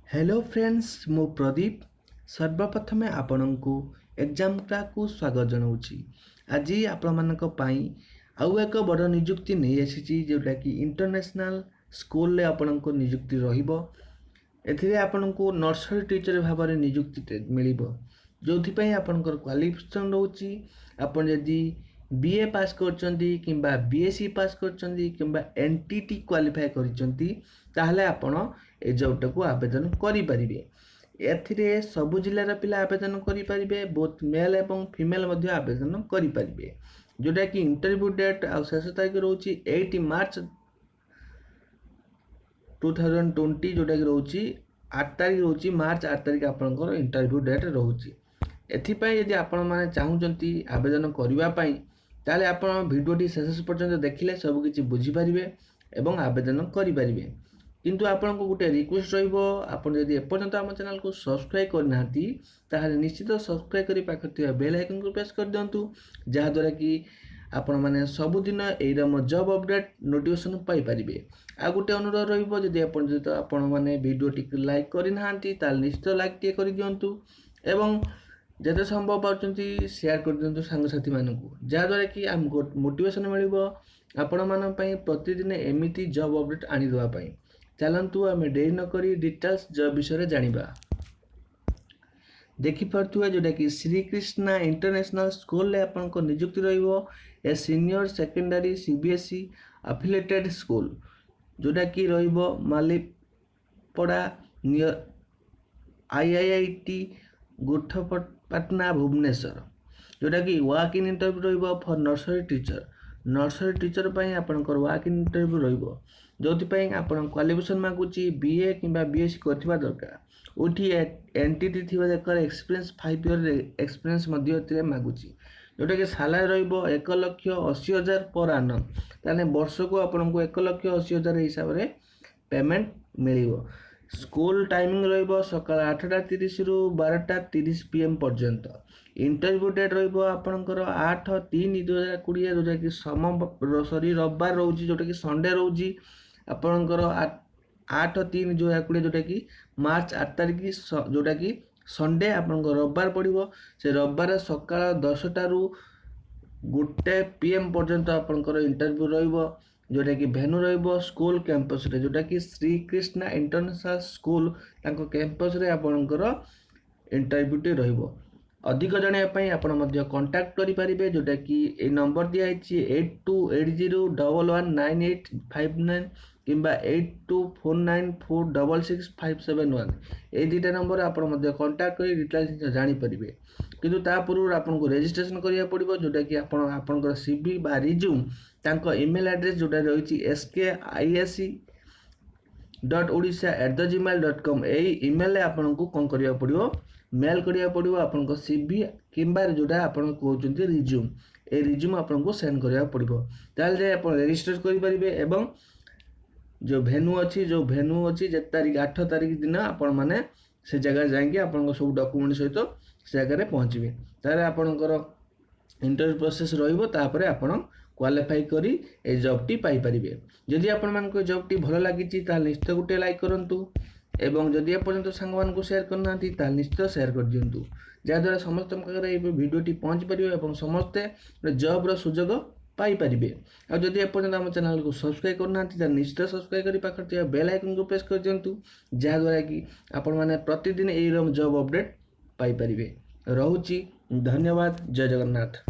Hello friends मु Pradeep सर्वप्रथमे आपणको exam को स्वागत जनाऊँगी। आज आपण मानक पई आउ एक बड़ नियुक्ति नहीं आसी जोटा कि इंटरनेशनल स्कूल रे आपणको नियुक्ति रहिबो। एथिरे आपणको नर्सरी टीचर भाव में नियुक्ति मिलिबो जोथि पई आपणकर क्वालिफिकेशन रहउची। आपण यदि बीए पास करचंदी किंबा बीएससी पास करचंदी किंबा एनटीटी क्वालिफाई करचंदी ताहले आपण ए जॉब टाको आवेदन करि परिबे। एथिरे सबु जिल्लार पिला आवेदन करि परिबे, बोथ मेल एवं फीमेल मध्ये आवेदन करि परिबे। जोटा कि इंटरव्यू डेट आ शेष तारीख रहउची 8 मार्च 2020 जोटा कि रहउची 8 तारीख रहउची मार्च 8 तारीख आपनकर इंटरव्यू डेट रहउची। एथिपाई यदि आपण माने चाहुचंती आवेदन करिवा पई ताले आपण वीडियोटी शेष पर्यंत देखिले सब किछि बुझी परिबे एवं आवेदन करि परिबे। किंतु आपण को गुटे रिक्वेस्ट रहिबो, आपण यदि एपर्यंत हम चैनल को सब्सक्राइब करनाती ताहले निश्चित सब्सक्राइब करी पाखथिया बेल आइकन को प्रेस कर दियंतु, जहा द्वारा कि आपण माने सब दिन एरम जॉब अपडेट नोटिफिकेशन पाई परिबे। आ गुटे अनुरोध रहिबो, यदि आपण माने वीडियोटी लाइक करि नाहंती ताहले निश्चित लाइक टे करि दियंतु एवं जते संभव पाउचंती शेयर कर दियंतु सांग साथी मानकु, जहा द्वारा कि हमको मोटिवेशन मिलिबो आपण मान पई प्रतिदिन एमिति जॉब अपडेट आनी देवा पई। चलंतु आम डेरी न करी डिटेल्स जॉब विषय जानिबा। देखि पारथुआ जोटा कि श्री कृष्णा इंटरनेशनल स्कूल रे आपन को नियुक्ति रहिबो a senior secondary CBSE affiliated school, जोटा कि रहिबो मालीपड़ा नियर आईआईटी गुठपटना भुवनेश्वर। जोटा कि वाक इन इंटरव्यू रहिबो फॉर नर्सरी टीचर पई आपनकर वाक इन इंटरव्यू रहिबो, जोथि पई आपन क्वालिफिकेशन मागुची बीए किंबा बीएससी करथिबा दरकार। उठी एनटीटी थिबा दरकार, एक्सपीरियंस 5 ईयर एक्सपीरियंस मध्ये एते मागुची। जोटा कि सैलरी रहिबो 1,80,000 पर annum। ताने वर्ष को आपन को 1,80,000 हिसाब रे पेमेंट मिलिबो। स्कूल टाइमिंग रहिबो सकाळ 8:30 रु 12:30 PM पर्यंत। इंटरव्यू डेट रहिबो आपनकर 8/3/2020, जोटा कि रविवार रहउची, जोटा कि संडे रहउची आपनकर 8/3/2020, जोटा कि मार्च 8 तारिख, जोटा कि संडे आपनकर रविवार पड़िबो। से रविवार सकाळ 10टा रु 1 PM पर्यंत आपनकर इंटरव्यू रहिबो, जोटा कि भेन्यू रहिबो स्कूल कैंपस रे, जोटा कि श्री कृष्णा इंटरनेशनल स्कूल तांको कैंपस रे आपनकर इंटरव्यू टे रहिबो। अधिक जणिया पई आपण मध्ये कांटेक्ट करि परिबे, जोटा कि ए नंबर दिया आइछि 8280119859 किंबा 8249466571। ए दुटा नंबर आपण मध्ये कांटेक्ट करि डिटेल्स जानि परिबे। किंतु ता पूर्व आपन को रजिस्ट्रेशन करिया पड़िबो, जोटा कि आपनकर सीवी बा रिज्यूम तांको ईमेल एड्रेस जोटा रहिछि skisc.odisha@gmail.com ए ईमेल रे आपन को कोन करिया पड़िबो, मेल करिया पड़िबो आपन सीवी किंबा जोटा आपन कहउचंती रिज्यूम। ए रिज्यूम आपन को सेंड करिया पड़िबो, ताल जे आपन रजिस्टर करि परिबे। एवं जो भेन्यू अछि जे तारीख 8 तारीख दिन आपन माने से जगह जाएंगे आपन को सब डॉक्यूमेंट सहित से जगह रे पहुंचबे। तारे आपनकर इंटरव्यू प्रोसेस रहिबो, तापरे आपन क्वालिफाई करी ए जॉब टी पाई परिबे। जदि आपन मान को जॉब टी भलो लागिची ता निश्चित गुटे लाइक करंतु एवं जदि एपर्यंत सांग मान को शेयर करनाती ता निश्चित शेयर कर दियंतु, जा द्वारा समस्त पाखरे ए वीडियो टी पहुंच परिबे एवं समस्ते जॉब रो सुजोग पाई परिबे। आ जदि एपर्यंत हम चैनल को सब्सक्राइब करनाती ता निश्चित सब्सक्राइब करी पाखरे बेल आइकन को प्रेस कर दियंतु, जा द्वारा कि आपण माने प्रतिदिन ए जॉब अपडेट पाई परिबे। रहउची धन्यवाद। जय जगन्नाथ।